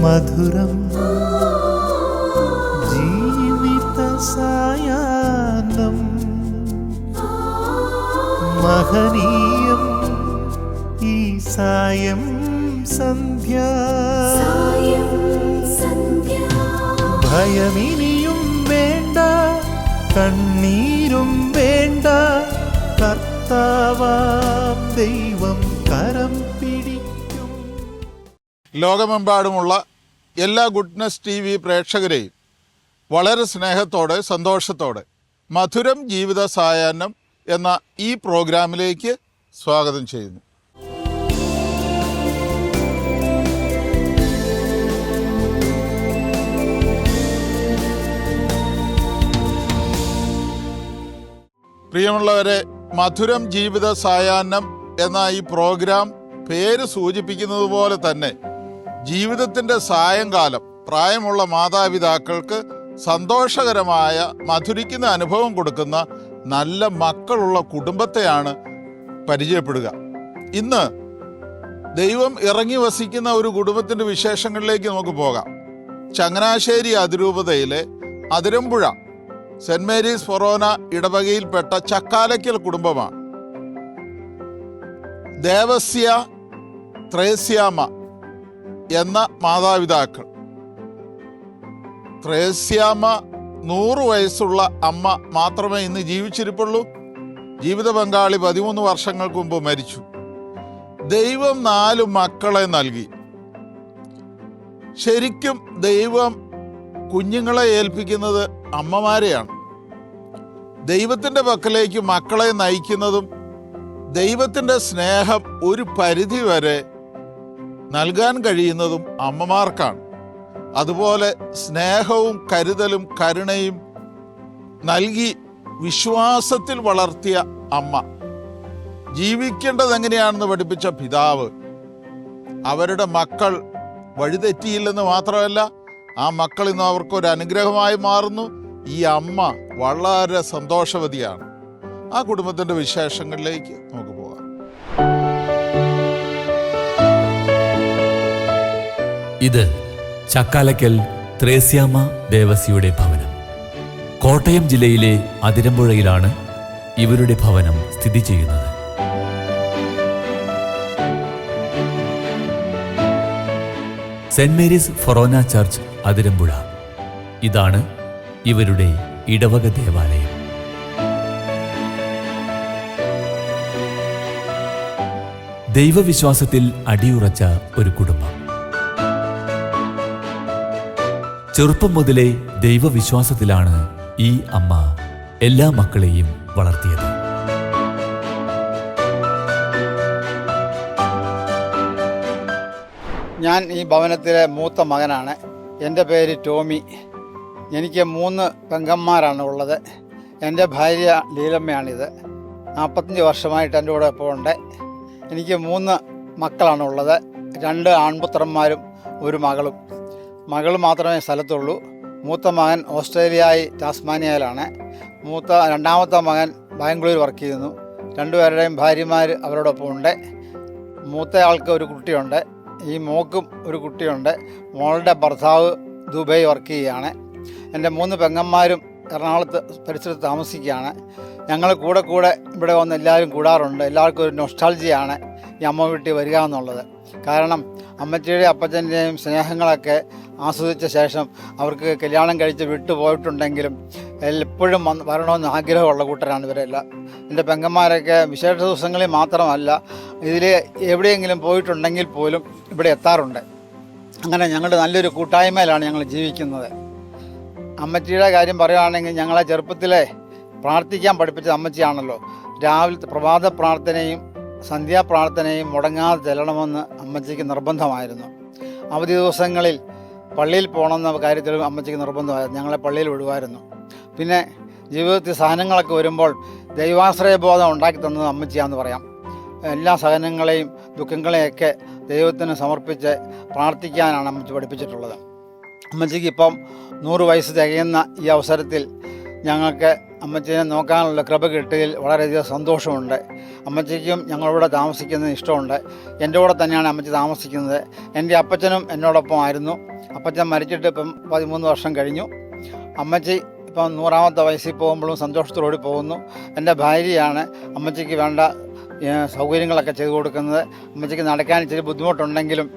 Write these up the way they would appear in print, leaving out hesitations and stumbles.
മധുരം ജീവിത സായാഹ്നം മഹനീയം ഈ സായം സന്ധ്യ ഭയമിനിയും വേണ്ട കണ്ണീരും വേണ്ട കർത്താവാം ദൈവം കരം പിടിക്കും. ലോകമെമ്പാടുമുള്ള എല്ലാ ഗുഡ്നസ് TV പ്രേക്ഷകരെയും വളരെ സ്നേഹത്തോടെ സന്തോഷത്തോടെ മധുരം ജീവിത സായാഹ്നം എന്ന ഈ പ്രോഗ്രാമിലേക്ക് സ്വാഗതം ചെയ്യുന്നു. പ്രിയമുള്ളവരെ, മധുരം ജീവിത സായാഹ്നം എന്ന ഈ പ്രോഗ്രാം പേര് സൂചിപ്പിക്കുന്നത് പോലെ തന്നെ ജീവിതത്തിൻ്റെ സായങ്കാലം പ്രായമുള്ള മാതാപിതാക്കൾക്ക് സന്തോഷകരമായ മധുരിക്കുന്ന അനുഭവം കൊടുക്കുന്ന നല്ല മക്കളുള്ള കുടുംബത്തെയാണ് പരിചയപ്പെടുക. ഇന്ന് ദൈവം ഇറങ്ങി വസിക്കുന്ന ഒരു കുടുംബത്തിൻ്റെ വിശേഷങ്ങളിലേക്ക് നമുക്ക് പോകാം. ചങ്ങനാശ്ശേരി അതിരൂപതയിലെ അതിരമ്പുഴ സെൻറ് മേരീസ് ഫൊറോന ഇടവകയിൽപ്പെട്ട ചക്കാലയ്ക്കൽ കുടുംബമാണ്. ദേവസ്യ ത്രേസ്യാമ്മ എന്ന മാതാപിതാക്കൾ. ത്രേസ്യാമ്മ 100 വയസ്സുള്ള അമ്മ മാത്രമേ ഇന്ന് ജീവിച്ചിരിപ്പുള്ളൂ. ജീവിത പങ്കാളി 13 വർഷങ്ങൾക്ക് മുമ്പ് മരിച്ചു. ദൈവം 4 മക്കളെ നൽകി. ശരിക്കും ദൈവം കുഞ്ഞുങ്ങളെ ഏൽപ്പിക്കുന്നത് അമ്മമാരെയാണ്. ദൈവത്തിൻ്റെ പക്കലേക്ക് മക്കളെ നയിക്കുന്നതും ദൈവത്തിൻ്റെ സ്നേഹം ഒരു പരിധി വരെ നൽകാൻ കഴിയുന്നതും അമ്മമാർക്കാണ്. അതുപോലെ സ്നേഹവും കരുതലും കരുണയും നൽകി വിശ്വാസത്തിൽ വളർത്തിയ അമ്മ, ജീവിക്കേണ്ടത് എങ്ങനെയാണെന്ന് പഠിപ്പിച്ച പിതാവ്, അവരുടെ മക്കൾ വഴിതെറ്റിയില്ലെന്ന് മാത്രമല്ല, ആ മക്കൾ ഇന്ന് അവർക്കൊരു അനുഗ്രഹമായി മാറുന്നു. ഈ അമ്മ വളരെ സന്തോഷവതിയാണ്. ആ കുടുംബത്തിൻ്റെ വിശേഷങ്ങളിലേക്ക് നമുക്ക് പോകാം. ഇത് ചക്കാലയ്ക്കൽ ത്രേസ്യാമ്മ ദേവസിയുടെ ഭവനം. കോട്ടയം ജില്ലയിലെ അതിരമ്പുഴയിലാണ് ഇവരുടെ ഭവനം സ്ഥിതി ചെയ്യുന്നത്. സെന്റ് മേരീസ് ഫൊറോന ചർച്ച് അതിരമ്പുഴ, ഇതാണ് ഇവരുടെ ഇടവക ദേവാലയം. ദൈവവിശ്വാസത്തിൽ അടിയുറച്ച ഒരു കുടുംബം. ചെറുപ്പം മുതലേ ദൈവവിശ്വാസത്തിലാണ് ഈ അമ്മ എല്ലാ മക്കളെയും വളർത്തിയത്. ഞാൻ ഈ ഭവനത്തിലെ മൂത്ത മകനാണ്. എൻ്റെ പേര് ടോമി. എനിക്ക് 3 പെങ്ങന്മാരാണ് ഉള്ളത്. എൻ്റെ ഭാര്യ ലീലമ്മയാണിത്. 45 വർഷമായിട്ട് എൻ്റെ കൂടെ ഇപ്പോൾ ഉണ്ട്. എനിക്ക് 3 മക്കളാണ് ഉള്ളത്. 2 ആൺപുത്രന്മാരും 1 മകളും. മകൾ മാത്രമേ സ്ഥലത്തുള്ളൂ. മൂത്ത മകൻ ഓസ്ട്രേലിയയിൽ ടാസ്മാനിയയിലാണ്. രണ്ടാമത്തെ മകൻ ബാംഗ്ലൂർ വർക്ക് ചെയ്യുന്നു. 2 പേരുടെയും ഭാര്യമാർ അവരോടൊപ്പം ഉണ്ട്. മൂത്ത ആൾക്ക് ഒരു കുട്ടിയുണ്ട്. ഈ മോക്കും ഒരു കുട്ടിയുണ്ട്. മോളുടെ ഭർത്താവ് ദുബൈ വർക്ക് ചെയ്യുകയാണ്. എൻ്റെ 3 പെങ്ങന്മാരും എറണാകുളത്ത് പരിസരത്ത് താമസിക്കുകയാണ്. ഞങ്ങൾ കൂടെ ഇവിടെ വന്ന് എല്ലാവരും കൂടാറുണ്ട്. എല്ലാവർക്കും ഒരു നൊസ്റ്റാൾജിയാണ് ഈ അമ്മ വീട്ടിൽ വരിക എന്നുള്ളത്. കാരണം അമ്മച്ചിയുടെയും അപ്പച്ചൻ്റെയും സ്നേഹങ്ങളൊക്കെ ആസ്വദിച്ച ശേഷം അവർക്ക് കല്യാണം കഴിച്ച് വിട്ടുപോയിട്ടുണ്ടെങ്കിലും എപ്പോഴും വരണമെന്ന് ആഗ്രഹമുള്ള കൂട്ടരാണ് ഇവരെല്ലാം. എൻ്റെ പെങ്ങന്മാരൊക്കെ വിശേഷ ദിവസങ്ങളിൽ മാത്രമല്ല, ഇതിൽ എവിടെയെങ്കിലും പോയിട്ടുണ്ടെങ്കിൽ പോലും ഇവിടെ എത്താറുണ്ട്. അങ്ങനെ ഞങ്ങളുടെ നല്ലൊരു കൂട്ടായ്മയിലാണ് ഞങ്ങൾ ജീവിക്കുന്നത്. അമ്മച്ചിയുടെ കാര്യം പറയുകയാണെങ്കിൽ, ഞങ്ങളെ ചെറുപ്പത്തിലെ പ്രാർത്ഥിക്കാൻ പഠിപ്പിച്ച അമ്മച്ചിയാണല്ലോ. രാവിലത്തെ പ്രഭാത പ്രാർത്ഥനയും സന്ധ്യാപ്രാർത്ഥനയും മുടങ്ങാതെ ചെല്ലണമെന്ന് അമ്മച്ചിക്ക് നിർബന്ധമായിരുന്നു. അവധി ദിവസങ്ങളിൽ പള്ളിയിൽ പോകണമെന്ന കാര്യത്തിലും അമ്മച്ചിക്ക് നിർബന്ധമായിരുന്നു. ഞങ്ങളെ പള്ളിയിൽ വിടുമായിരുന്നു. പിന്നെ ജീവിതത്തിൽ സഹനങ്ങളൊക്കെ വരുമ്പോൾ ദൈവാശ്രയബോധം ഉണ്ടാക്കി തന്നത് അമ്മച്ചിയാണെന്ന് പറയാം. എല്ലാ സഹനങ്ങളെയും ദുഃഖങ്ങളെയൊക്കെ ദൈവത്തിന് സമർപ്പിച്ച് പ്രാർത്ഥിക്കാനാണ് അമ്മച്ചി പഠിപ്പിച്ചിട്ടുള്ളത്. അമ്മച്ചിക്ക് ഇപ്പം 100 വയസ്സ് തികയുന്ന ഈ അവസരത്തിൽ ഞങ്ങൾക്ക് അമ്മച്ചീനെ നോക്കാനുള്ള കൃപ കിട്ടിയതിൽ വളരെയധികം സന്തോഷമുണ്ട്. അമ്മച്ചിക്കും ഞങ്ങളിവിടെ താമസിക്കുന്നതിന് ഇഷ്ടമുണ്ട്. എൻ്റെ കൂടെ തന്നെയാണ് അമ്മച്ചി താമസിക്കുന്നത്. എൻ്റെ അപ്പച്ചനും എന്നോടൊപ്പം ആയിരുന്നു. അപ്പച്ചൻ മരിച്ചിട്ട് ഇപ്പം 13 വർഷം കഴിഞ്ഞു. അമ്മച്ചി ഇപ്പം 100ാമത്തെ വയസ്സിൽ പോകുമ്പോഴും സന്തോഷത്തോടുകൂടി പോകുന്നു. എൻ്റെ ഭാര്യയാണ് അമ്മച്ചിക്ക് വേണ്ട സൗകര്യങ്ങളൊക്കെ ചെയ്തു കൊടുക്കുന്നത്. അമ്മച്ചിക്ക് നടക്കാൻ ഇച്ചിരി ബുദ്ധിമുട്ടുണ്ടെങ്കിലും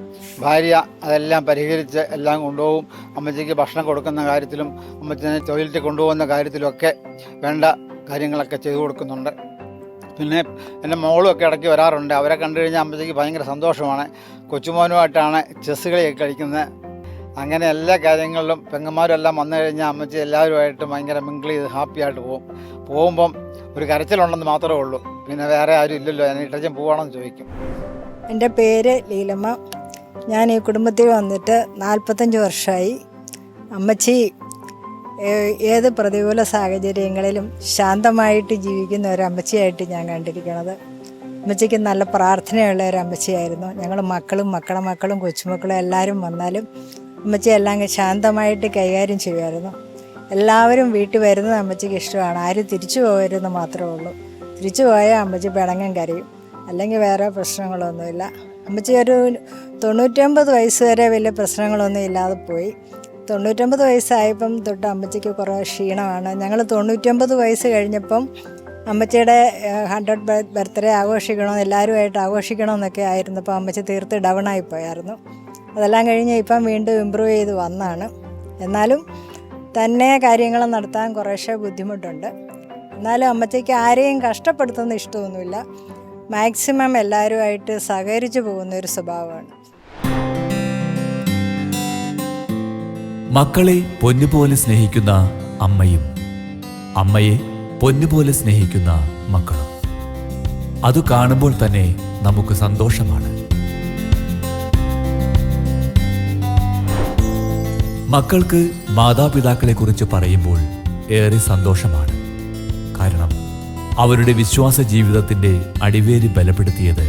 ഭാര്യ അതെല്ലാം പരിഹരിച്ച് എല്ലാം കൊണ്ടുപോകും. അമ്മച്ചിക്ക് ഭക്ഷണം കൊടുക്കുന്ന കാര്യത്തിലും അമ്മച്ചിനെ ടോയ്ലറ്റിൽ കൊണ്ടുപോകുന്ന കാര്യത്തിലുമൊക്കെ വേണ്ട കാര്യങ്ങളൊക്കെ ചെയ്തു കൊടുക്കുന്നുണ്ട്. പിന്നെ എൻ്റെ മോളും ഒക്കെ ഇടയ്ക്ക് വരാറുണ്ട്. അവരെ കണ്ടു കഴിഞ്ഞാൽ അമ്മച്ചിക്ക് ഭയങ്കര സന്തോഷമാണ്. കൊച്ചുമോനുമായിട്ടാണ് ചെസ്സ് കളിയൊക്കെ കളിക്കുന്നത്. അങ്ങനെ എല്ലാ കാര്യങ്ങളിലും പെങ്ങന്മാരെല്ലാം വന്നു കഴിഞ്ഞാൽ അമ്മച്ചി എല്ലാവരുമായിട്ട് ഭയങ്കര മിങ്കിൾ ചെയ്ത് ഹാപ്പിയായിട്ട് പോകുമ്പം ഒരു കരച്ചിലുണ്ടെന്ന് മാത്രമേ ഉള്ളൂ. പിന്നെ വേറെ ആരും ഇല്ലല്ലോ, ഞാൻ ഇട്ടച്ചൻ പോവാണെന്ന് ചോദിക്കും. എൻ്റെ പേര് ലീലമ്മ. ഞാൻ ഈ കുടുംബത്തിൽ വന്നിട്ട് 45 വർഷമായി. അമ്മച്ചി ഏത് പ്രതികൂല സാഹചര്യങ്ങളിലും ശാന്തമായിട്ട് ജീവിക്കുന്ന ഒരു അമ്മച്ചിയായിട്ട് ഞാൻ കണ്ടിരിക്കുന്നത്. അമ്മച്ചിക്ക് നല്ല പ്രാർത്ഥനയുള്ള ഒരു അമ്മച്ചിയായിരുന്നു. ഞങ്ങൾ മക്കളുടെ മക്കളും കൊച്ചുമക്കളും എല്ലാവരും വന്നാലും അമ്മച്ചി എല്ലാം ശാന്തമായിട്ട് കൈകാര്യം ചെയ്യുമായിരുന്നു. എല്ലാവരും വീട്ടിൽ വരുന്നത് അമ്മച്ചിക്ക് ഇഷ്ടമാണ്. ആരും തിരിച്ചു പോകരുതെന്ന് മാത്രമേ ഉള്ളൂ. തിരിച്ചു പോയാൽ അമ്മച്ചി പിണങ്ങും കരയും, അല്ലെങ്കിൽ വേറെ പ്രശ്നങ്ങളൊന്നുമില്ല. അമ്മച്ചി ഒരു 99 വയസ്സ് വരെ വലിയ പ്രശ്നങ്ങളൊന്നും ഇല്ലാതെ പോയി. 99 വയസ്സായപ്പം തൊട്ട് അമ്മച്ചിക്ക് കുറേ ക്ഷീണമാണ്. ഞങ്ങൾ 99 വയസ്സ് കഴിഞ്ഞപ്പം അമ്മച്ചിയുടെ 100th ബർത്ത്ഡേ ആഘോഷിക്കണമെന്ന് എല്ലാവരുമായിട്ട് ആഘോഷിക്കണമെന്നൊക്കെ ആയിരുന്നപ്പോൾ അമ്മച്ചി തീർത്ത് ഡൗണായി പോയായിരുന്നു. അതെല്ലാം കഴിഞ്ഞ് ഇപ്പം വീണ്ടും ഇമ്പ്രൂവ് ചെയ്ത് വന്നാണ്. എന്നാലും തന്നെ കാര്യങ്ങൾ നടത്താൻ കുറേശ്ശെ ബുദ്ധിമുട്ടുണ്ട്. എന്നാലും അമ്മച്ചിക്ക് ആരെയും കഷ്ടപ്പെടുത്തുന്ന ഇഷ്ടമൊന്നുമില്ല. മാക്സിമം എല്ലാവരുമായിട്ട് സഹകരിച്ചു പോകുന്ന ഒരു സ്വഭാവമാണ്. മക്കളെ പൊന്നുപോലെ സ്നേഹിക്കുന്ന അമ്മയും അമ്മയെ പൊന്നുപോലെ സ്നേഹിക്കുന്ന മക്കളും, അത് കാണുമ്പോൾ തന്നെ നമുക്ക് സന്തോഷമാണ്. മക്കൾക്ക് മാതാപിതാക്കളെക്കുറിച്ച് പറയുമ്പോൾ ഏറെ സന്തോഷമാണ്. കാരണം അവരുടെ വിശ്വാസ ജീവിതത്തിൻ്റെ അടിവേര് ബലപ്പെടുത്തിയത്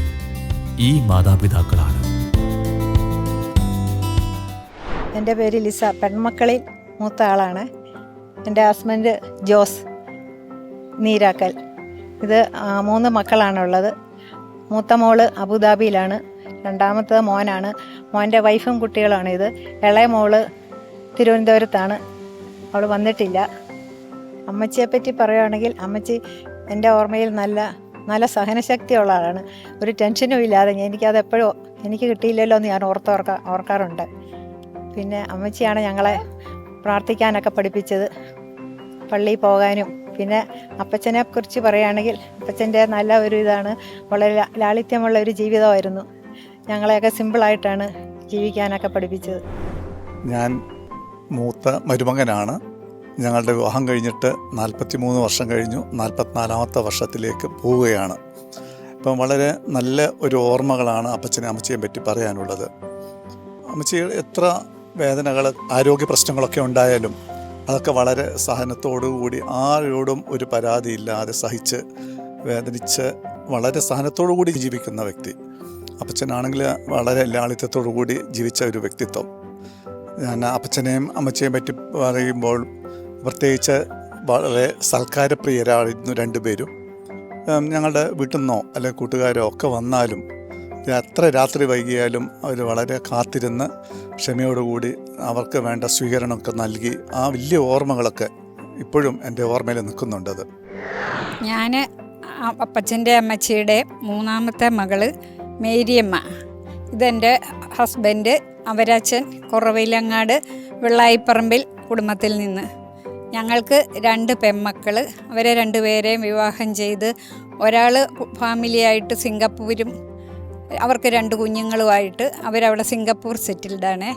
ഈ മാതാപിതാക്കളാണ്. എൻ്റെ പേര് ലിസ. പെൺമക്കളിൽ മൂത്ത ആളാണ്. എൻ്റെ ഹസ്ബൻഡ് ജോസ് നീരാക്കൽ. ഇത് 3 മക്കളാണുള്ളത്. മൂത്ത മോള് അബുദാബിയിലാണ്. രണ്ടാമത്തത് മോനാണ്. മോൻ്റെ വൈഫും കുട്ടികളാണ് ഇത്. ഇളയ മോള് തിരുവനന്തപുരത്താണ്. അവൾ വന്നിട്ടില്ല. അമ്മച്ചിയെപ്പറ്റി പറയുകയാണെങ്കിൽ അമ്മച്ചി എൻ്റെ ഓർമ്മയിൽ നല്ല സഹനശക്തിയുള്ള ആളാണ്. ഒരു ടെൻഷനും ഇല്ലാതെ എനിക്കതെപ്പോഴും എനിക്ക് കിട്ടിയില്ലല്ലോ എന്ന് ഞാൻ ഓർക്കാറുണ്ട്. പിന്നെ അമ്മച്ചിയാണ് ഞങ്ങളെ പ്രാർത്ഥിക്കാനൊക്കെ പഠിപ്പിച്ചത്, പള്ളിയിൽ പോകാനും. പിന്നെ അപ്പച്ചനെ കുറിച്ച് പറയുകയാണെങ്കിൽ അപ്പച്ചൻ്റെ നല്ല ഒരു ഇതാണ്, വളരെ ലാളിത്യമുള്ള ഒരു ജീവിതമായിരുന്നു. ഞങ്ങളെയൊക്കെ സിമ്പിളായിട്ടാണ് ജീവിക്കാനൊക്കെ പഠിപ്പിച്ചത്. ഞാൻ മൂത്ത മരുമകനാണ്. ഞങ്ങളുടെ വിവാഹം കഴിഞ്ഞിട്ട് 43 വർഷം കഴിഞ്ഞു. 44ാമത്തെ വർഷത്തിലേക്ക് പോവുകയാണ്. ഇപ്പം വളരെ നല്ല ഒരു ഓർമ്മകളാണ് അപ്പച്ചനെ അമ്മച്ചിയെ പറ്റി പറയാനുള്ളത്. അമ്മച്ചി എത്ര വേദനകൾ, ആരോഗ്യ പ്രശ്നങ്ങളൊക്കെ ഉണ്ടായാലും അതൊക്കെ വളരെ സഹനത്തോടുകൂടി, ആരോടും ഒരു പരാതിയില്ലാതെ സഹിച്ച് വേദനിച്ച് വളരെ സഹനത്തോടു കൂടി ജീവിക്കുന്ന വ്യക്തി. അപ്പച്ചനാണെങ്കിൽ വളരെ ലാളിത്യത്തോടു കൂടി ജീവിച്ച ഒരു വ്യക്തിത്വം. ഞാൻ അപ്പച്ചനെയും അമ്മച്ചയെയും പറ്റി പറയുമ്പോൾ പ്രത്യേകിച്ച് വളരെ സൽക്കാരപ്രിയരായിരുന്നു രണ്ടുപേരും. ഞങ്ങളുടെ വീട്ടിൽ നിന്നോ അല്ലെങ്കിൽ കൂട്ടുകാരോ ഒക്കെ വന്നാലും എത്ര രാത്രി വൈകിയാലും അവർ വളരെ കാത്തിരുന്ന് ക്ഷമയോടുകൂടി അവർക്ക് വേണ്ട സ്വീകരണമൊക്കെ നൽകി ആ വലിയ ഓർമ്മകളൊക്കെ ഇപ്പോഴും എൻ്റെ ഓർമ്മയിൽ നിൽക്കുന്നുണ്ടത്. ഞാൻ അപ്പച്ചൻ്റെ അമ്മച്ചിയുടെ 3ാമത്തെ മകള് മേരിയമ്മ. ഇതെൻ്റെ ഹസ്ബൻഡ് അവരച്ഛൻ കുറവിലങ്ങാട് വെള്ളായിപ്പറമ്പിൽ കുടുംബത്തിൽ നിന്ന്. ഞങ്ങൾക്ക് 2 പെൺമക്കൾ. അവരെ 2 പേരെയും വിവാഹം ചെയ്ത് ഒരാൾ ഫാമിലിയായിട്ട് സിംഗപ്പൂരും അവർക്ക് 2 കുഞ്ഞുങ്ങളുമായിട്ട് അവരവിടെ സിംഗപ്പൂർ സെറ്റിൽഡാണ്.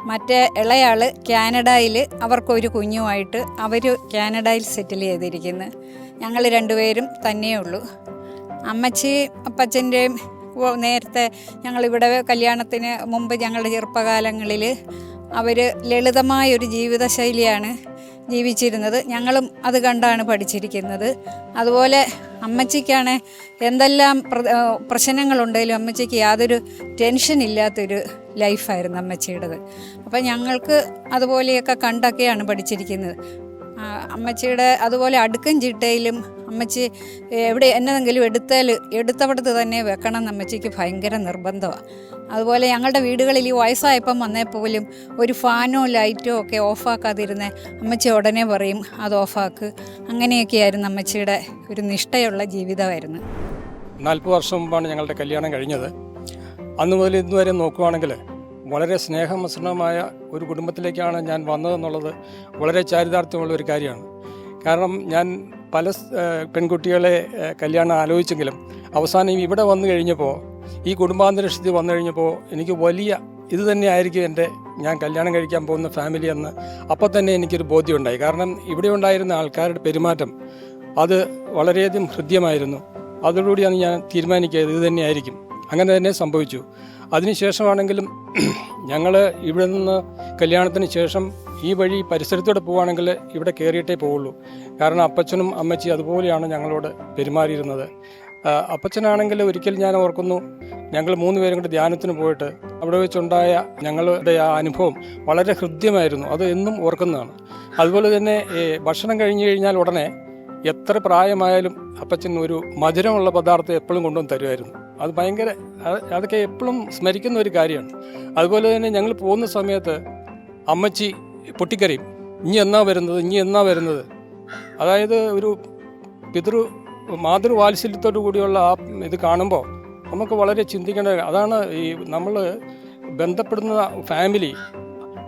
മറ്റേ ഇളയാൾ കാനഡയിൽ അവർക്കൊരു കുഞ്ഞുമായിട്ട് അവർ കാനഡയിൽ സെറ്റിൽ ചെയ്തിരിക്കുന്നു. ഞങ്ങൾ 2 പേരും തന്നെയുള്ളൂ. അമ്മച്ചി അപ്പച്ചൻ്റെയും നേരത്തെ ഞങ്ങളിവിടെ കല്യാണത്തിന് മുമ്പ് ഞങ്ങളുടെ ചെറുപ്പകാലങ്ങളിൽ അവർ ലളിതമായൊരു ജീവിതശൈലിയാണ് ജീവിച്ചിരുന്നത്. ഞങ്ങളും അത് കണ്ടാണ് പഠിച്ചിരിക്കുന്നത്. അതുപോലെ അമ്മച്ചിക്കാണ് എന്തെല്ലാം പ്രശ്നങ്ങളുണ്ടെങ്കിലും അമ്മച്ചിക്ക് യാതൊരു ടെൻഷനില്ലാത്തൊരു ലൈഫായിരുന്നു അമ്മച്ചിയുടേത്. അപ്പം ഞങ്ങൾക്ക് അതുപോലെയൊക്കെ കണ്ടൊക്കെയാണ് പഠിച്ചിരിക്കുന്നത്. അമ്മച്ചിയുടെ അതുപോലെ അടുക്കും ചിട്ടയിലും അമ്മച്ചി എവിടെ എന്നതെങ്കിലും എടുത്തവിടത്ത് തന്നെ വെക്കണം എന്ന് അമ്മച്ചിക്ക് ഭയങ്കര നിർബന്ധമാണ്. അതുപോലെ ഞങ്ങളുടെ വീടുകളിൽ ഈ വയസ്സായപ്പം വന്നേ പോലും ഒരു ഫാനോ ലൈറ്റോ ഒക്കെ ഓഫാക്കാതിരുന്നേ അമ്മച്ചി ഉടനെ പറയും അത് ഓഫാക്ക്. അങ്ങനെയൊക്കെയായിരുന്നു അമ്മച്ചിയുടെ ഒരു നിഷ്ഠയുള്ള ജീവിതമായിരുന്നു. 40 വർഷം മുമ്പാണ് ഞങ്ങളുടെ കല്യാണം കഴിഞ്ഞത്. അന്ന് മുതൽ ഇന്ന് വരെ നോക്കുകയാണെങ്കിൽ വളരെ സ്നേഹമിശ്രണമായ ഒരു കുടുംബത്തിലേക്കാണ് ഞാൻ വന്നതെന്നുള്ളത് വളരെ ചാരിതാർത്ഥ്യമുള്ള ഒരു കാര്യമാണ്. കാരണം ഞാൻ പല പെൺകുട്ടികളെ കല്യാണം ആലോചിച്ചെങ്കിലും അവസാനം ഇവിടെ വന്നു കഴിഞ്ഞപ്പോൾ, ഈ കുടുംബാന്തരീക്ഷത്തിൽ വന്നു കഴിഞ്ഞപ്പോൾ എനിക്ക് വലിയ ഇത് തന്നെയായിരിക്കും ഞാൻ കല്യാണം കഴിക്കാൻ പോകുന്ന ഫാമിലി എന്ന് അപ്പോൾ തന്നെ എനിക്കൊരു ബോധ്യമുണ്ടായി. കാരണം ഇവിടെ ഉണ്ടായിരുന്ന ആൾക്കാരുടെ പെരുമാറ്റം അത് വളരെയധികം ഹൃദ്യമായിരുന്നു. അതോടുകൂടിയാണ് ഞാൻ തീരുമാനിക്കുന്നത് ഇത് തന്നെയായിരിക്കും. അങ്ങനെ തന്നെ സംഭവിച്ചു. അതിനുശേഷമാണെങ്കിലും ഞങ്ങൾ ഇവിടെ നിന്ന് കല്യാണത്തിന് ശേഷം ഈ വഴി പരിസരത്തൂടെ പോവുകയാണെങ്കിൽ ഇവിടെ കയറിയിട്ടേ പോവുള്ളൂ. കാരണം അപ്പച്ചനും അമ്മച്ചി അതുപോലെയാണ് ഞങ്ങളോട് പെരുമാറിയിരുന്നത്. അപ്പച്ചനാണെങ്കിൽ ഒരിക്കൽ ഞാൻ ഓർക്കുന്നു, ഞങ്ങൾ 3 പേരും കൂടെ ധ്യാനത്തിന് പോയിട്ട് അവിടെ വെച്ചുണ്ടായ ഞങ്ങളുടെ ആ അനുഭവം വളരെ ഹൃദ്യമായിരുന്നു. അത് എന്നും ഓർക്കുന്നതാണ്. അതുപോലെ തന്നെ ഭക്ഷണം കഴിഞ്ഞ് കഴിഞ്ഞാൽ ഉടനെ എത്ര പ്രായമായാലും അപ്പച്ചൻ ഒരു മധുരമുള്ള പദാർത്ഥം എപ്പോഴും കൊണ്ടുവന്ന് തരുമായിരുന്നു. അത് ഭയങ്കര അതൊക്കെ എപ്പോഴും സ്മരിക്കുന്ന ഒരു കാര്യമാണ്. അതുപോലെ തന്നെ ഞങ്ങൾ പോകുന്ന സമയത്ത് അമ്മച്ചി പൊട്ടിക്കരയും, ഇനി എന്നാ വരുന്നത്. അതായത് ഒരു മാതൃവാത്സല്യത്തോടു കൂടിയുള്ള ആ ഇത് കാണുമ്പോൾ നമുക്ക് വളരെ ചിന്തിക്കേണ്ട, അതാണ് ഈ നമ്മൾ ബന്ധപ്പെടുന്ന ഫാമിലി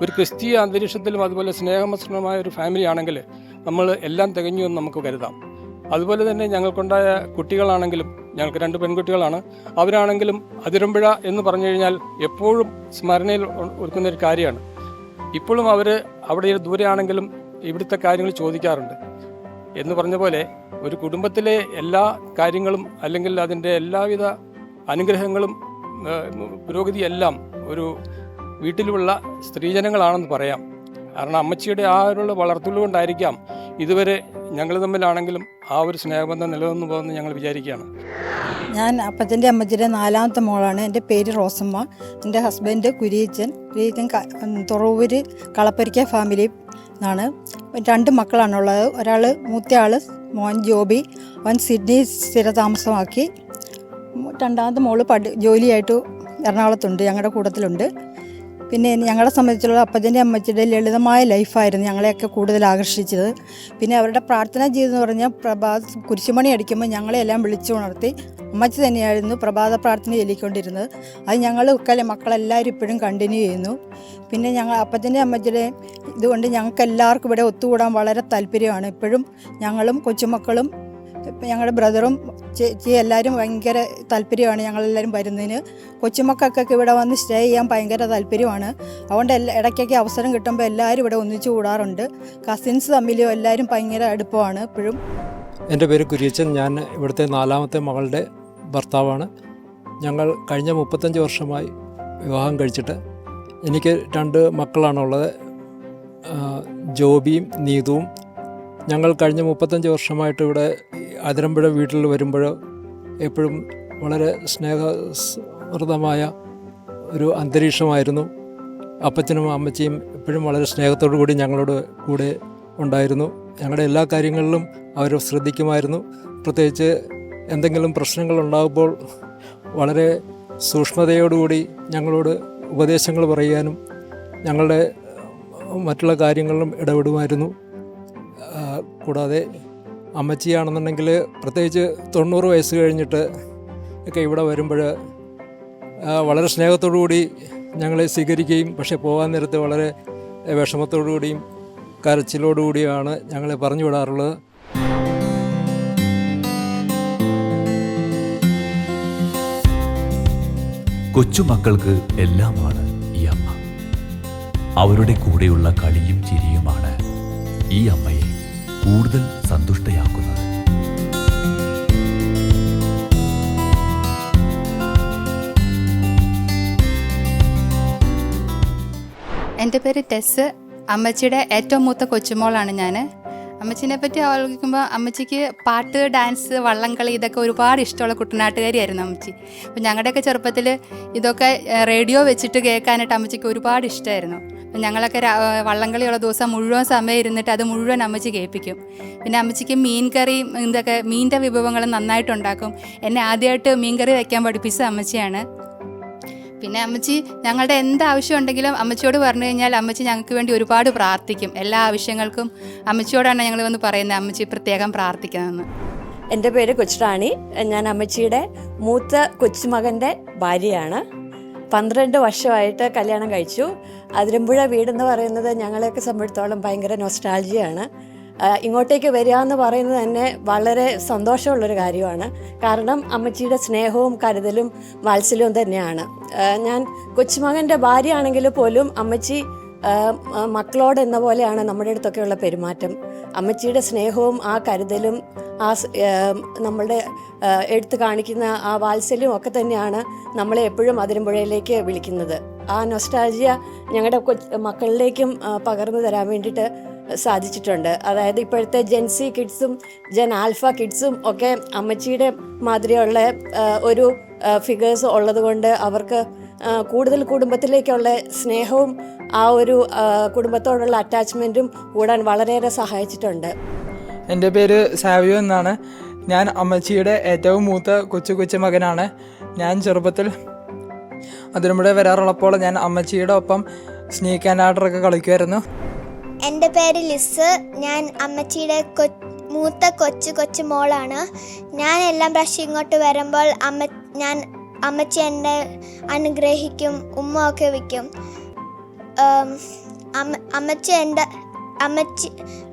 ഒരു ക്രിസ്തീയ അന്തരീക്ഷത്തിലും അതുപോലെ സ്നേഹമിശ്രണമായ ഒരു ഫാമിലി ആണെങ്കിൽ നമ്മൾ എല്ലാം തികഞ്ഞു എന്ന് നമുക്ക് കരുതാം. അതുപോലെ തന്നെ ഞങ്ങൾക്കുണ്ടായ കുട്ടികളാണെങ്കിലും, ഞങ്ങൾക്ക് 2 പെൺകുട്ടികളാണ്, അവരാണെങ്കിലും അതിരമ്പുഴ എന്ന് പറഞ്ഞു കഴിഞ്ഞാൽ എപ്പോഴും സ്മരണയിൽ ഒരുക്കുന്നൊരു കാര്യമാണ്. ഇപ്പോഴും അവർ അവിടെ ദൂരെയാണെങ്കിലും ഇവിടുത്തെ കാര്യങ്ങൾ ചോദിക്കാറുണ്ട്. എന്ന് പറഞ്ഞ പോലെ ഒരു കുടുംബത്തിലെ എല്ലാ കാര്യങ്ങളും അല്ലെങ്കിൽ അതിൻ്റെ എല്ലാവിധ അനുഗ്രഹങ്ങളും പുരോഗതിയെല്ലാം ഒരു വീട്ടിലുള്ള സ്ത്രീജനങ്ങളാണെന്ന് പറയാം. കാരണം അമ്മച്ചിയുടെ ആ ഒരു വളർത്തുകൊണ്ടായിരിക്കാം ഇതുവരെ ഞങ്ങൾ തമ്മിലാണെങ്കിലും ആ ഒരു സ്നേഹബന്ധം നിലനിന്ന് പോകുമെന്ന് ഞങ്ങൾ വിചാരിക്കുകയാണ്. ഞാൻ അപ്പച്ചൻ്റെ അമ്മച്ചിയുടെ 4ാമത്തെ മോളാണ്. എൻ്റെ പേര് റോസമ്മ. എൻ്റെ ഹസ്ബൻഡ് കുര്യച്ചൻ തുറവൂര് കളപ്പരിക്ക ഫാമിലി എന്നാണ്. 2 മക്കളാണുള്ളത്. ഒരാൾ മൂത്തയാൾ മോൻ ജോബി, അവൻ സിഡ്നി സ്ഥിരതാമസമാക്കി. 2ാമത്തെ മോള് ജോലിയായിട്ട് എറണാകുളത്തുണ്ട്, ഞങ്ങളുടെ കൂട്ടത്തിലുണ്ട്. പിന്നെ ഞങ്ങളെ സംബന്ധിച്ചുള്ള അപ്പച്ചൻ്റെ അമ്മച്ചിയുടെ ലളിതമായ ലൈഫായിരുന്നു ഞങ്ങളെയൊക്കെ കൂടുതൽ ആകർഷിച്ചത്. പിന്നെ അവരുടെ പ്രാർത്ഥനാ ജീവിതം എന്ന് പറഞ്ഞാൽ കുരിശുമണി അടിക്കുമ്പോൾ ഞങ്ങളെല്ലാം വിളിച്ചുണർത്തി അമ്മച്ചി തന്നെയായിരുന്നു പ്രഭാത പ്രാർത്ഥന ചൊല്ലിക്കൊണ്ടിരുന്നത്. അത് ഞങ്ങൾ മക്കളെല്ലാവരും ഇപ്പോഴും കണ്ടിന്യൂ ചെയ്യുന്നു. പിന്നെ ഞങ്ങൾ അപ്പച്ചൻ്റെ അമ്മച്ചിയുടെ ഇതുകൊണ്ട് ഞങ്ങൾക്ക് എല്ലാവർക്കും ഇവിടെ ഒത്തുകൂടാൻ വളരെ താല്പര്യമാണ്. ഇപ്പോഴും ഞങ്ങളും കൊച്ചുമക്കളും ഞങ്ങളുടെ ബ്രദറും ചേച്ചി എല്ലാവരും ഭയങ്കര താല്പര്യമാണ് ഞങ്ങളെല്ലാവരും വരുന്നതിന്. കൊച്ചുമക്കൾക്കൊക്കെ ഇവിടെ വന്ന് സ്റ്റേ ചെയ്യാൻ ഭയങ്കര താല്പര്യമാണ്. അതുകൊണ്ട് ഇടയ്ക്കൊക്കെ അവസരം കിട്ടുമ്പോൾ എല്ലാവരും ഇവിടെ ഒന്നിച്ചു കൂടാറുണ്ട്. കസിൻസ് തമ്മിലും എല്ലാവരും ഭയങ്കര അടുപ്പമാണ് ഇപ്പോഴും. എൻ്റെ പേര് കുര്യച്ചൻ. ഞാൻ ഇവിടുത്തെ 4ാമത്തെ മകളുടെ ഭർത്താവാണ്. ഞങ്ങൾ കഴിഞ്ഞ 35 വർഷമായി വിവാഹം കഴിച്ചിട്ട്. എനിക്ക് 2 മക്കളാണുള്ളത്, ജോബിയും നീതുവും. ഞങ്ങൾ കഴിഞ്ഞ 35 വർഷമായിട്ട് ഇവിടെ അതിരമ്പുഴ വീട്ടിൽ വരുമ്പോൾ എപ്പോഴും വളരെ സ്നേഹസമൃദ്ധമായ ഒരു അന്തരീക്ഷമായിരുന്നു. അപ്പച്ചനും അമ്മച്ചിയും എപ്പോഴും വളരെ സ്നേഹത്തോടു കൂടി ഞങ്ങളോട് കൂടെ ഉണ്ടായിരുന്നു. ഞങ്ങളുടെ എല്ലാ കാര്യങ്ങളിലും അവർ ശ്രദ്ധിക്കുമായിരുന്നു. പ്രത്യേകിച്ച് എന്തെങ്കിലും പ്രശ്നങ്ങൾ ഉണ്ടാകുമ്പോൾ വളരെ സൂക്ഷ്മതയോടുകൂടി ഞങ്ങളോട് ഉപദേശങ്ങൾ പറയാനും ഞങ്ങളുടെ മറ്റുള്ള കാര്യങ്ങളിലും ഇടപെടുമായിരുന്നു. കൂടാതെ അമ്മച്ചിയാണെന്നുണ്ടെങ്കിൽ പ്രത്യേകിച്ച് 90 വയസ്സ് കഴിഞ്ഞിട്ട് ഒക്കെ ഇവിടെ വരുമ്പോൾ വളരെ സ്നേഹത്തോടു കൂടി ഞങ്ങളെ സ്വീകരിക്കുകയും, പക്ഷേ പോകാൻ നേരത്ത് വളരെ വിഷമത്തോടു കൂടിയും കരച്ചിലോടുകൂടിയാണ് ഞങ്ങളെ പറഞ്ഞു വിടാറുള്ളത്. കൊച്ചുമക്കൾക്ക് എല്ലാമാണ് ഈ അമ്മ. അവരുടെ കൂടെയുള്ള കളിയും ചിരിയുമാണ് ഈ അമ്മയെ കൂടുതൽ സന്തുഷ്ടയാക്കുന്നത്. എൻ്റെ പേര് ടെസ്. അമ്മച്ചിയുടെ ഏറ്റവും മൂത്ത കൊച്ചുമോളാണ് ഞാൻ. അമ്മച്ചീനെ പറ്റി ആലോചിക്കുമ്പോൾ അമ്മച്ചിക്ക് പാട്ട്, ഡാൻസ്, വള്ളംകളി ഇതൊക്കെ ഒരുപാട് ഇഷ്ടമുള്ള കുട്ടനാട്ടുകാരിയായിരുന്നു അമ്മച്ചി. അപ്പോൾ ഞങ്ങളുടെയൊക്കെ ചെറുപ്പത്തിൽ ഇതൊക്കെ റേഡിയോ വെച്ചിട്ട് കേൾക്കാനായിട്ട് അമ്മച്ചിക്ക് ഒരുപാട് ഇഷ്ടമായിരുന്നു. ഞങ്ങളൊക്കെ വള്ളംകളിയുള്ള ദിവസം മുഴുവൻ സമയം ഇരുന്നിട്ട് അത് മുഴുവൻ അമ്മച്ചി കേൾപ്പിക്കും. പിന്നെ അമ്മച്ചിക്ക് മീൻ കറിയും ഇതൊക്കെ മീനിൻ്റെ വിഭവങ്ങളും നന്നായിട്ടുണ്ടാക്കും. എന്നെ ആദ്യമായിട്ട് മീൻ കറി വയ്ക്കാൻ പഠിപ്പിച്ച അമ്മച്ചിയാണ്. പിന്നെ അമ്മച്ചി ഞങ്ങളുടെ എന്താവശ്യം ഉണ്ടെങ്കിലും അമ്മച്ചിയോട് പറഞ്ഞു കഴിഞ്ഞാൽ അമ്മച്ചി ഞങ്ങൾക്ക് വേണ്ടി ഒരുപാട് പ്രാർത്ഥിക്കും. എല്ലാ ആവശ്യങ്ങൾക്കും അമ്മച്ചിയോടാണ് ഞങ്ങൾ വന്ന് പറയുന്നത് അമ്മച്ചി പ്രത്യേകം പ്രാർത്ഥിക്കണമെന്ന്. എൻ്റെ പേര് കൊച്ചുറാണി. ഞാൻ അമ്മച്ചിയുടെ മൂത്ത കൊച്ചുമകൻ്റെ ഭാര്യയാണ്. 12 വർഷമായിട്ട് കല്യാണം കഴിച്ചു. അതിരമ്പുഴ വീടെന്ന് പറയുന്നത് ഞങ്ങളെയൊക്കെ സംബന്ധിച്ചിടത്തോളം ഭയങ്കര നൊസ്റ്റാൾജിയാണ്. ഇങ്ങോട്ടേക്ക് വരിക എന്ന് പറയുന്നത് തന്നെ വളരെ സന്തോഷമുള്ളൊരു കാര്യമാണ്. കാരണം അമ്മച്ചിയുടെ സ്നേഹവും കരുതലും വാത്സല്യവും തന്നെയാണ്. ഞാൻ കൊച്ചുമകൻ്റെ ഭാര്യയാണെങ്കിൽ പോലും അമ്മച്ചി മക്കളോട് എന്ന പോലെയാണ് നമ്മുടെ അടുത്തൊക്കെയുള്ള പെരുമാറ്റം. അമ്മച്ചിയുടെ സ്നേഹവും ആ കരുതലും ആ നമ്മളുടെ എടുത്ത് കാണിക്കുന്ന ആ വാത്സല്യം ഒക്കെ തന്നെയാണ് നമ്മളെ എപ്പോഴും അതിരമ്പുഴയിലേക്ക് വിളിക്കുന്നത്. ആ നൊസ്റ്റാൾജിയ ഞങ്ങളുടെ മക്കളിലേക്കും പകർന്നു തരാൻ വേണ്ടിയിട്ട് സാധിച്ചിട്ടുണ്ട്. അതായത് ഇപ്പോഴത്തെ ജെൻസി കിഡ്സും ജെൻ ആൽഫ കിഡ്സും ഒക്കെ അമ്മച്ചിയുടെ മാതിരിയുള്ള ഒരു ഫിഗേഴ്സ് ഉള്ളത് കൊണ്ട് അവർക്ക് കൂടുതൽ കുടുംബത്തിലേക്കുള്ള സ്നേഹവും ആ ഒരു കുടുംബത്തോടുള്ള അറ്റാച്ച്മെൻറ്റും കൂടാൻ വളരെയേറെ സഹായിച്ചിട്ടുണ്ട്. എൻ്റെ പേര് സാവിയോ എന്നാണ്. ഞാൻ അമ്മച്ചിയുടെ ഏറ്റവും മൂത്ത കൊച്ചു മകനാണ്. ഞാൻ ചെറുപ്പത്തിൽ അതിരമ്പുഴ വരാറുള്ളപ്പോൾ ഞാൻ അമ്മച്ചിയുടെ ഒപ്പം സ്നേക്ക് ആൻഡ് ആർഡറൊക്കെ കളിക്കുമായിരുന്നു. എൻ്റെ പേര് ലിസ്. ഞാൻ അമ്മച്ചിയുടെ മൂത്ത കൊച്ചു മോളാണ്. ഞാൻ എല്ലാ പ്രാവശ്യം ഇങ്ങോട്ട് വരുമ്പോൾ അമ്മച്ചി എന്നെ അനുഗ്രഹിക്കും, ഉമ്മ ഒക്കെ വയ്ക്കും.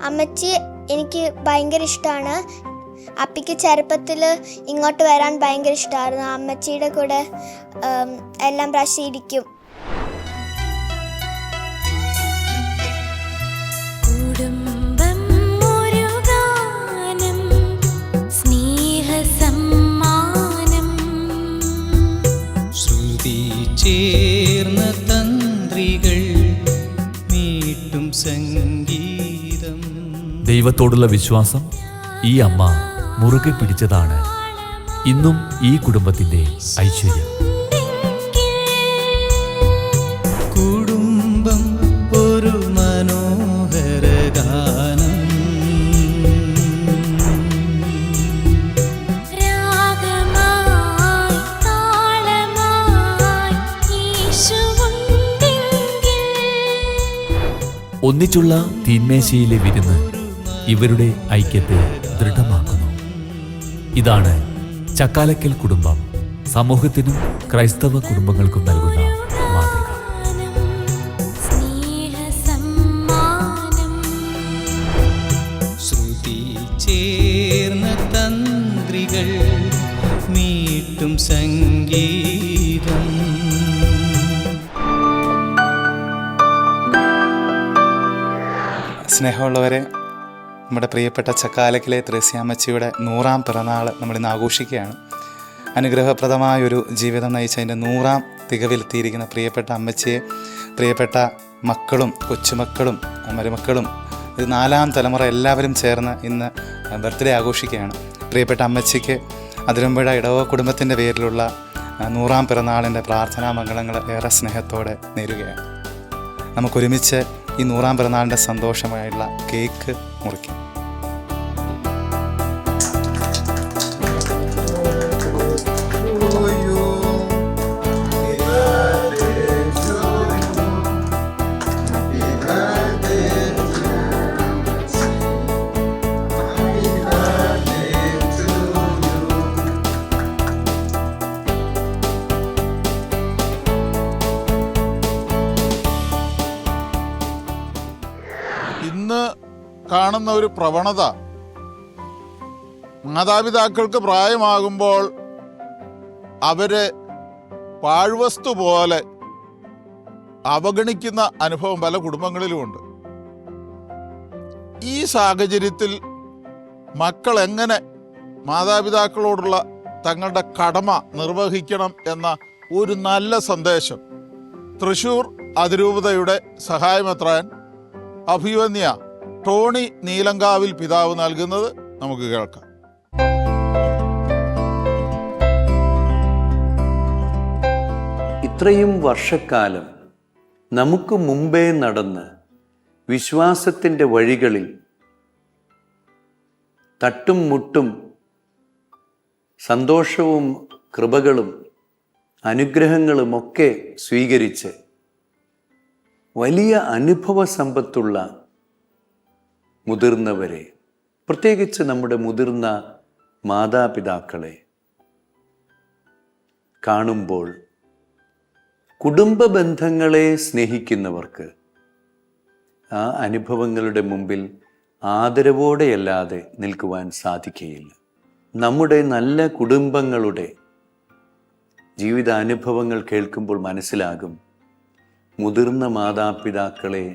അമ്മച്ചി എനിക്ക് ഭയങ്കര ഇഷ്ടമാണ്. അപ്പിക്ക് ചെറുപ്പത്തിൽ ഇങ്ങോട്ട് വരാൻ ഭയങ്കര ഇഷ്ടമായിരുന്നു. അമ്മച്ചിയുടെ കൂടെ എല്ലാം പ്രാവശ്യം ഇരിക്കും. ചേർന്ന തന്ത്രികൾ മീട്ടും സംഗീതം. ദൈവത്തോടുള്ള വിശ്വാസം ഈ അമ്മ മുറുകെ പിടിച്ചതാണ് ഇന്നും ഈ കുടുംബത്തിന്റെ ഐശ്വര്യം. കുടുംബം ഒരു മനോഹര ഗാനം. ഒന്നിച്ചുള്ള തീന്മേശയിലെ വിരുന്ന് ഇവരുടെ ഐക്യത്തെ ദൃഢമാക്കുന്നു. ഇതാണ് ചക്കാലക്കൽ കുടുംബം സമൂഹത്തിനും ക്രൈസ്തവ കുടുംബങ്ങൾക്കും നൽകുന്ന മാതൃക. ശ്രുതി ചേർന്ന തന്ത്രികൾ മീട്ടും സംഗീതം. സ്നേഹമുള്ളവരെ, നമ്മുടെ പ്രിയപ്പെട്ട ചക്കാലക്കിലെ ത്രേസ്യാമ്മച്ചിയുടെ 100ാം പിറന്നാൾ നമ്മളിന്ന് ആഘോഷിക്കുകയാണ്. അനുഗ്രഹപ്രദമായൊരു ജീവിതം നയിച്ചതിൻ്റെ 100ാം തികവിലെത്തിയിരിക്കുന്ന പ്രിയപ്പെട്ട അമ്മച്ചിയെ പ്രിയപ്പെട്ട മക്കളും കൊച്ചുമക്കളും മരുമക്കളും ഇത് 4ാം തലമുറ എല്ലാവരും ചേർന്ന് ഇന്ന് ബർത്ത്ഡേ ആഘോഷിക്കുകയാണ്. പ്രിയപ്പെട്ട അമ്മച്ചിക്ക് അതിരമ്പുഴ ഇടവ കുടുംബത്തിൻ്റെ പേരിലുള്ള 100ാം പിറന്നാളിൻ്റെ പ്രാർത്ഥനാ മംഗളങ്ങൾ ഏറെ സ്നേഹത്തോടെ നേരുകയാണ്. നമുക്കൊരുമിച്ച് ഈ 100ാം പിറന്നാളിൻ്റെ സന്തോഷമായുള്ള കേക്ക് മുറിക്കും. ഇന്ന് കാണുന്ന ഒരു പ്രവണത, മാതാപിതാക്കൾക്ക് പ്രായമാകുമ്പോൾ അവരെ പാഴ്വസ്തു പോലെ അവഗണിക്കുന്ന അനുഭവം പല കുടുംബങ്ങളിലുമുണ്ട്. ഈ സാഹചര്യത്തിൽ മക്കൾ എങ്ങനെ മാതാപിതാക്കളോടുള്ള തങ്ങളുടെ കടമ നിർവഹിക്കണം എന്ന ഒരു നല്ല സന്ദേശം തൃശൂർ അതിരൂപതയുടെ സഹായമെത്രാൻ അഭിവന്യ ടോണി നീലങ്കാവിൽ പിതാവ് നൽകുന്നത് നമുക്ക് കേൾക്കാം. ഇത്രയും വർഷക്കാലം നമുക്ക് മുമ്പേ നടന്ന് വിശ്വാസത്തിൻ്റെ വഴികളിൽ തട്ടും മുട്ടും സന്തോഷവും കൃപകളും അനുഗ്രഹങ്ങളുമൊക്കെ സ്വീകരിച്ച് വലിയ അനുഭവ സമ്പത്തുള്ള മുതിർന്നവരെ, പ്രത്യേകിച്ച് നമ്മുടെ മുതിർന്ന മാതാപിതാക്കളെ കാണുമ്പോൾ കുടുംബ ബന്ധങ്ങളെ സ്നേഹിക്കുന്നവർക്ക് ആ അനുഭവങ്ങളുടെ മുമ്പിൽ ആദരവോടെയല്ലാതെ നിൽക്കുവാൻ സാധിക്കുകയില്ല. നമ്മുടെ നല്ല കുടുംബങ്ങളുടെ ജീവിതാനുഭവങ്ങൾ കേൾക്കുമ്പോൾ മനസ്സിലാകും, മുതിർന്ന മാതാപിതാക്കളെ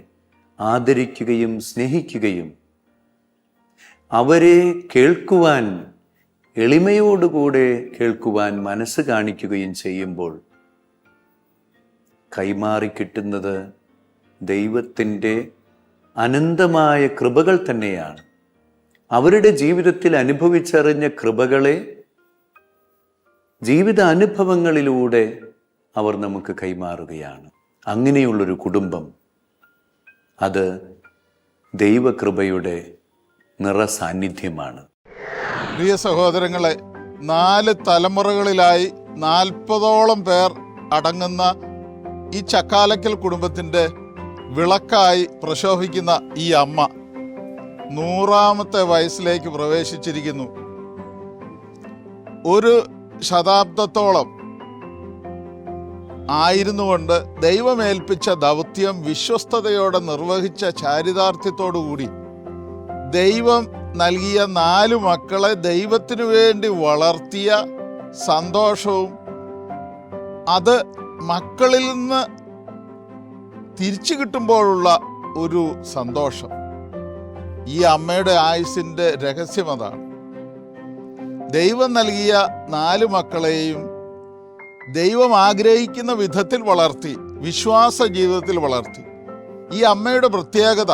ആദരിക്കുകയും സ്നേഹിക്കുകയും അവരെ കേൾക്കുവാൻ, എളിമയോടുകൂടെ കേൾക്കുവാൻ മനസ്സ് കാണിക്കുകയും ചെയ്യുമ്പോൾ കൈമാറിക്കിട്ടുന്നത് ദൈവത്തിൻ്റെ അനന്തമായ കൃപകൾ തന്നെയാണ്. അവരുടെ ജീവിതത്തിൽ അനുഭവിച്ചറിഞ്ഞ കൃപകളെ ജീവിത അനുഭവങ്ങളിലൂടെ അവർ നമുക്ക് കൈമാറുകയാണ്. അങ്ങനെയുള്ളൊരു കുടുംബം, അത് ദൈവകൃപയുടെ നിറസാന്നിധ്യമാണ്. പ്രിയ സഹോദരങ്ങളെ, 4 തലമുറകളിലായി 40ഓളം പേർ അടങ്ങുന്ന ഈ ചക്കാലക്കൽ കുടുംബത്തിൻ്റെ വിളക്കായി പ്രശോഭിക്കുന്ന ഈ അമ്മ 100ാമത്തെ വയസ്സിലേക്ക് പ്രവേശിച്ചിരിക്കുന്നു. ഒരു ശതാബ്ദത്തോളം ആയിരുന്നുകൊണ്ട് ദൈവമേൽപ്പിച്ച ദൗത്യം വിശ്വസ്തയോടെ നിർവഹിച്ച ചാരിതാർത്ഥ്യത്തോടുകൂടി ദൈവം നൽകിയ 4 മക്കളെ ദൈവത്തിനു വേണ്ടി വളർത്തിയ സന്തോഷവും, അത് മക്കളിൽ നിന്ന് തിരിച്ചു കിട്ടുമ്പോഴുള്ള ഒരു സന്തോഷം, ഈ അമ്മയുടെ ആയുസ്സിൻ്റെ രഹസ്യം അതാണ്. ദൈവം നൽകിയ 4 മക്കളെയും ദൈവം ആഗ്രഹിക്കുന്ന വിധത്തിൽ വളർത്തി, വിശ്വാസ ജീവിതത്തിൽ വളർത്തി. ഈ അമ്മയുടെ പ്രത്യേകത,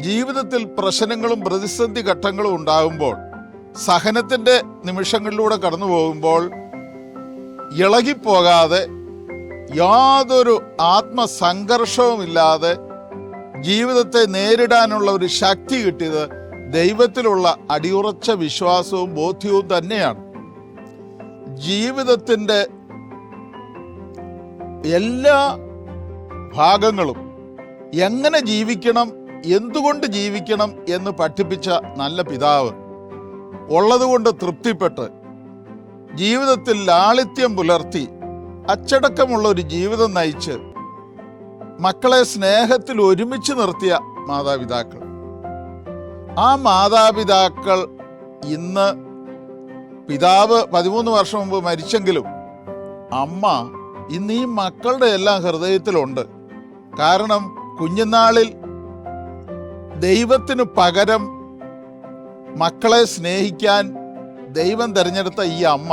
ജീവിതത്തിൽ പ്രശ്നങ്ങളും പ്രതിസന്ധി ഘട്ടങ്ങളും ഉണ്ടാകുമ്പോൾ, സഹനത്തിൻ്റെ നിമിഷങ്ങളിലൂടെ കടന്നു പോകുമ്പോൾ ഇളകിപ്പോകാതെ, യാതൊരു ആത്മസംഘർഷവുമില്ലാതെ ജീവിതത്തെ നേരിടാനുള്ള ഒരു ശക്തി കിട്ടിയത് ദൈവത്തിലുള്ള അടിയുറച്ച വിശ്വാസവും ബോധ്യവും തന്നെയാണ്. ജീവിതത്തിൻ്റെ എല്ലാ ഭാഗങ്ങളും എങ്ങനെ ജീവിക്കണം, എന്തുകൊണ്ട് ജീവിക്കണം എന്ന് പഠിപ്പിച്ച നല്ല പിതാവ്, ഉള്ളതുകൊണ്ട് തൃപ്തിപ്പെട്ട് ജീവിതത്തിൽ ലാളിത്യം പുലർത്തി അച്ചടക്കമുള്ള ഒരു ജീവിതം നയിച്ച് മക്കളെ സ്നേഹത്തിൽ ഒരുമിച്ച് നിർത്തിയ മാതാപിതാക്കൾ. ആ മാതാപിതാക്കൾ ഇന്ന്, പിതാവ് 13 വർഷം മുമ്പ് മരിച്ചെങ്കിലും അമ്മ ഇന്ന് ഈ മക്കളുടെ എല്ലാം ഹൃദയത്തിലുണ്ട്. കാരണം കുഞ്ഞുനാളിൽ ദൈവത്തിനു പകരം മക്കളെ സ്നേഹിക്കാൻ ദൈവം തിരഞ്ഞെടുത്ത ഈ അമ്മ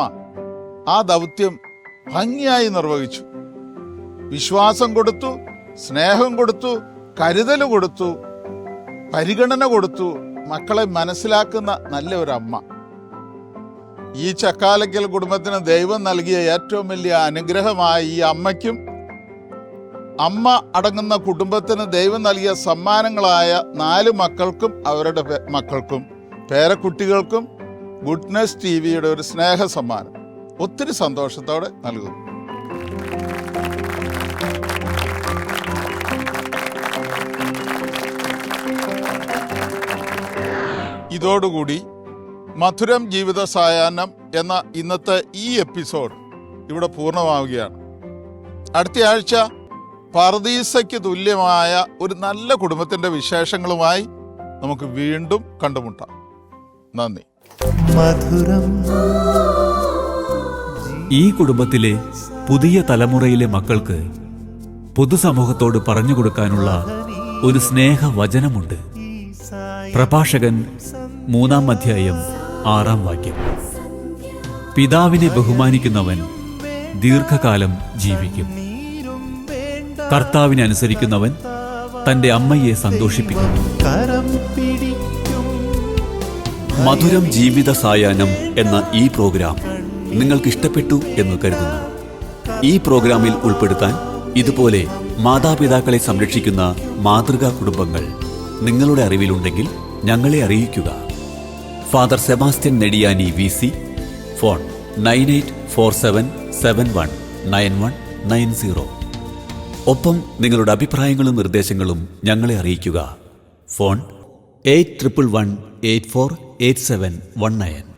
ആ ദൗത്യം ഭംഗിയായി നിർവഹിച്ചു. വിശ്വാസം കൊടുത്തു, സ്നേഹം കൊടുത്തു, കരുതൽ കൊടുത്തു, പരിഗണന കൊടുത്തു, മക്കളെ മനസ്സിലാക്കുന്ന നല്ല ഒരു അമ്മ. ഈ ചക്കാലക്കൽ കുടുംബത്തിന് ദൈവം നൽകിയ ഏറ്റവും വലിയ അനുഗ്രഹമായ ഈ അമ്മയ്ക്കും അമ്മ അടങ്ങുന്ന കുടുംബത്തിന് ദൈവം നൽകിയ സമ്മാനങ്ങളായ 4 മക്കൾക്കും അവരുടെ മക്കൾക്കും പേരക്കുട്ടികൾക്കും ഗുഡ്നസ് ടിവിയുടെ ഒരു സ്നേഹ സമ്മാനം ഒത്തിരി സന്തോഷത്തോടെ നൽകുന്നു. ഇതോടുകൂടി മധുരം ജീവിത സായാഹ്നം എന്ന ഇന്നത്തെ ഈ എപ്പിസോഡ് ഇവിടെ പൂർണ്ണമാവുകയാണ്. അടുത്ത ആഴ്ച പർദീസയ്ക്ക് തുല്യമായ ഒരു നല്ല കുടുംബത്തിൻ്റെ വിശേഷങ്ങളുമായി നമുക്ക് വീണ്ടും കണ്ടുമുട്ടാം. നന്ദി. ഈ കുടുംബത്തിലെ പുതിയ തലമുറയിലെ മക്കൾക്ക് പൊതുസമൂഹത്തോട് പറഞ്ഞു കൊടുക്കാനുള്ള ഒരു സ്നേഹവചനമുണ്ട്. പ്രഭാഷകൻ 3-ാം അധ്യായം 6-ാം വാക്യം. പിതാവിനെ ബഹുമാനിക്കുന്നവൻ ദീർഘകാലം ജീവിക്കും. കർത്താവിനെ അനുസരിക്കുന്നവൻ തന്റെ അമ്മയെ സന്തോഷിപ്പിക്കുന്നു. മധുരം ജീവിത സായാഹ്നം എന്ന ഈ പ്രോഗ്രാം നിങ്ങൾക്ക് ഇഷ്ടപ്പെട്ടു എന്ന് കരുതുന്നു. ഈ പ്രോഗ്രാമിൽ ഉൾപ്പെടുത്താൻ ഇതുപോലെ മാതാപിതാക്കളെ സംരക്ഷിക്കുന്ന മാതൃകാ കുടുംബങ്ങൾ നിങ്ങളുടെ അറിവിലുണ്ടെങ്കിൽ ഞങ്ങളെ അറിയിക്കുക. Father Sebastian Nediyani VC, phone 9847719190. ഒപ്പം നിങ്ങളുടെ അഭിപ്രായങ്ങളും നിർദ്ദേശങ്ങളും ഞങ്ങളെ അറിയിക്കുക. ഫോൺ 8111848719.